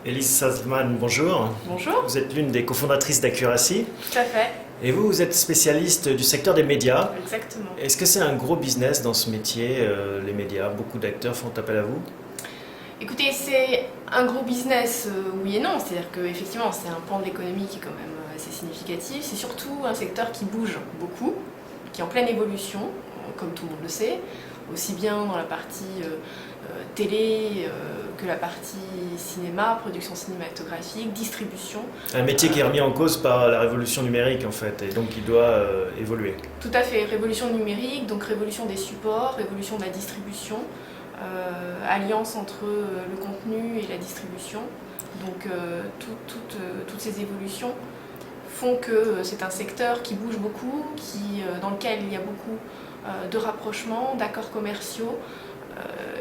Elise Salzman, bonjour. Bonjour. Vous êtes l'une des cofondatrices d'Accuracy. Tout à fait, Et vous êtes spécialiste du secteur des médias. exactement. Est-ce que c'est un gros business dans ce métier, les médias? Beaucoup d'acteurs font appel à vous? Écoutez, c'est un gros business, oui et non. C'est-à-dire qu'effectivement, c'est un pan de l'économie qui est quand même assez significatif. C'est surtout un secteur qui bouge beaucoup, qui est en pleine évolution, comme tout le monde le sait, aussi bien dans la partie télé que la partie cinéma, production cinématographique, distribution. Un métier qui est remis en cause par la révolution numérique en fait, et donc qui doit évoluer. Tout à fait, révolution numérique, donc révolution des supports, révolution de la distribution, alliance entre le contenu et la distribution. Donc toutes ces évolutions font que c'est un secteur qui bouge beaucoup, dans lequel il y a beaucoup de rapprochements, d'accords commerciaux,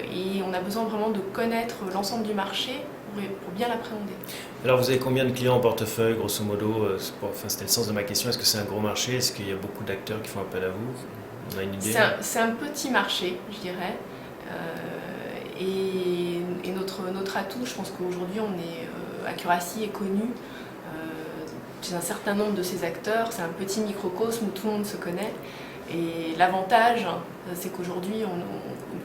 et on a besoin vraiment de connaître l'ensemble du marché pour bien l'appréhender. Alors vous avez combien de clients en portefeuille, grosso modo? C'était le sens de ma question. Est-ce que c'est un gros marché? Est-ce qu'il y a beaucoup d'acteurs qui font appel à vous? On a une idée? C'est un petit marché, je dirais. Et notre atout, je pense qu'aujourd'hui, Accuracy est connu chez un certain nombre de ces acteurs. C'est un petit microcosme où tout le monde se connaît. Et l'avantage, c'est qu'aujourd'hui, nous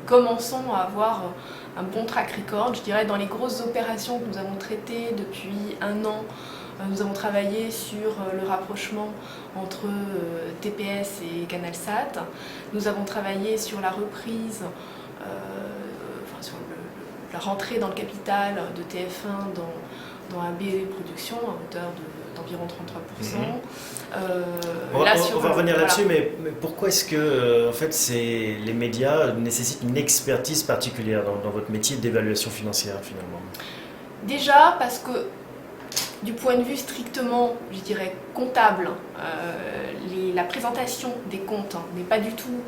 commençons à avoir un bon track record. Je dirais, dans les grosses opérations que nous avons traitées depuis un an, nous avons travaillé sur le rapprochement entre TPS et CanalSat. Nous avons travaillé sur la reprise, sur la rentrée dans le capital de TF1 dans un BE Production à hauteur d'environ 33%. On va revenir là-dessus, mais pourquoi est-ce que en fait, les médias nécessitent une expertise particulière dans votre métier d'évaluation financière finalement? Déjà parce que du point de vue strictement, je dirais, comptable, la présentation des comptes n'est pas du tout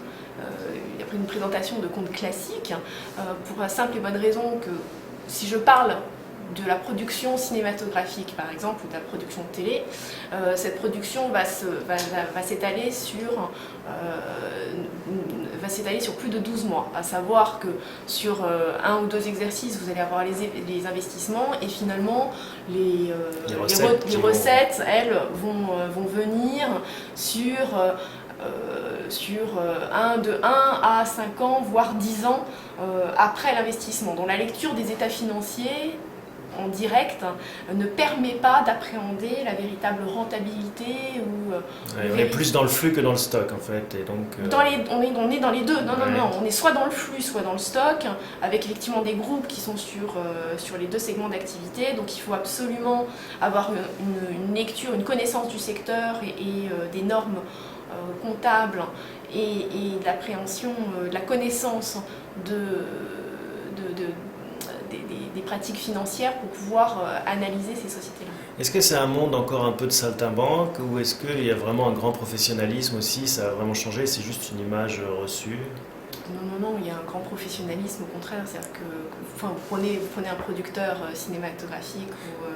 une présentation de comptes classiques, pour la simple et bonne raison que si je parle de la production cinématographique par exemple ou de la production de télé, cette production va s'étaler sur plus de 12 mois, à savoir que sur un ou deux exercices vous allez avoir les investissements et finalement les recettes elles vont venir de 1 à 5 ans, voire 10 ans après l'investissement. Donc la lecture des états financiers en direct ne permet pas d'appréhender la véritable rentabilité on est plus dans le flux que dans le stock en fait. Et donc, on est dans les deux. Non, on est soit dans le flux, soit dans le stock, avec effectivement des groupes qui sont sur les deux segments d'activité. Donc il faut absolument avoir une lecture, une connaissance du secteur et des normes comptables et de l'appréhension, de la connaissance des pratiques financières pour pouvoir analyser ces sociétés-là. Est-ce que c'est un monde encore un peu de saltimbanque ou est-ce qu'il y a vraiment un grand professionnalisme aussi? Ça a vraiment changé? C'est juste une image reçue? Non, il y a un grand professionnalisme, au contraire. C'est-à-dire que vous prenez un producteur cinématographique.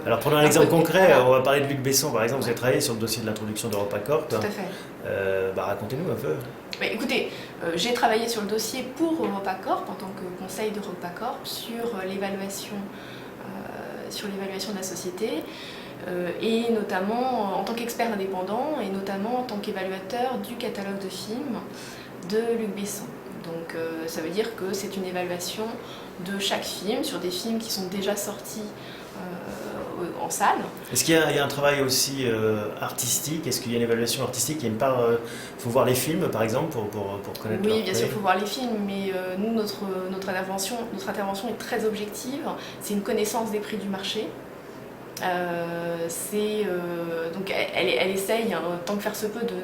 Alors prenons un exemple concret, on va parler de Luc Besson par exemple. Vous avez travaillé sur le dossier de l'introduction d'EuropaCorp. Tout à fait. Racontez-nous un peu. Écoutez, j'ai travaillé sur le dossier pour EuropaCorp en tant que conseil d'EuropaCorp sur l'évaluation de la société. Et notamment en tant qu'expert indépendant et notamment en tant qu'évaluateur du catalogue de films de Luc Besson. Donc ça veut dire que c'est une évaluation de chaque film sur des films qui sont déjà sortis en salle. Est-ce qu'il y a un travail aussi artistique? Est-ce qu'il y a une évaluation artistique? Il y a une part, faut voir les films par exemple pour connaître. Oui, bien sûr, il faut voir les films, mais nous, notre intervention est très objective. C'est une connaissance des prix du marché. Donc elle essaye, hein, tant que faire se peut, de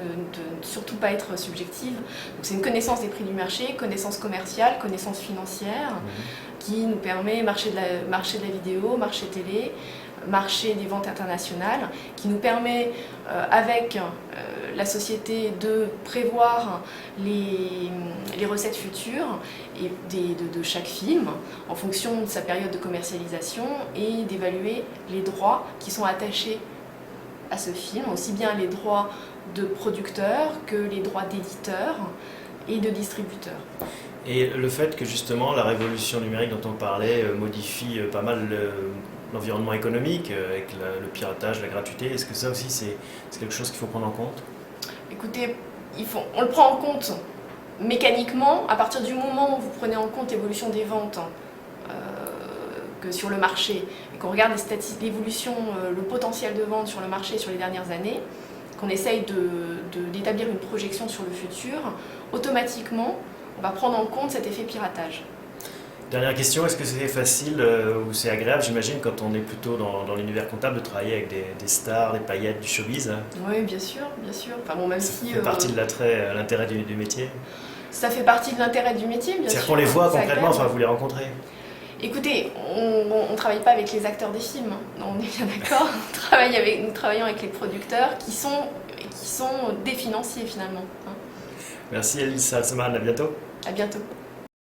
surtout pas être subjective. Donc c'est une connaissance des prix du marché, connaissance commerciale, connaissance financière, qui nous permet marché de la vidéo, marché télé, marché des ventes internationales, qui nous permet avec la société de prévoir les recettes futures et de chaque film en fonction de sa période de commercialisation et d'évaluer les droits qui sont attachés à ce film, aussi bien les droits de producteurs que les droits d'éditeurs et de distributeurs. Et le fait que justement la révolution numérique dont on parlait modifie pas mal l'environnement économique, avec le piratage, la gratuité. Est-ce que ça aussi c'est quelque chose qu'il faut prendre en compte? Écoutez, on le prend en compte mécaniquement à partir du moment où vous prenez en compte l'évolution des ventes que sur le marché et qu'on regarde l'évolution, le potentiel de vente sur le marché sur les dernières années, qu'on essaye d'établir une projection sur le futur, automatiquement on va prendre en compte cet effet piratage. Dernière question, est-ce que c'est facile ou c'est agréable, j'imagine, quand on est plutôt dans l'univers comptable, de travailler avec des stars, des paillettes du showbiz? Oui, bien sûr, bien sûr. Enfin, bon, même ça si, fait partie de l'intérêt du métier? Ça fait partie de l'intérêt du métier, bien sûr. C'est-à-dire qu'on les voit concrètement, enfin vous les rencontrez? Écoutez, on ne travaille pas avec les acteurs des films, on est bien d'accord. Nous travaillons avec les producteurs qui sont des financiers finalement. Merci Elise Salzman, à bientôt. À bientôt.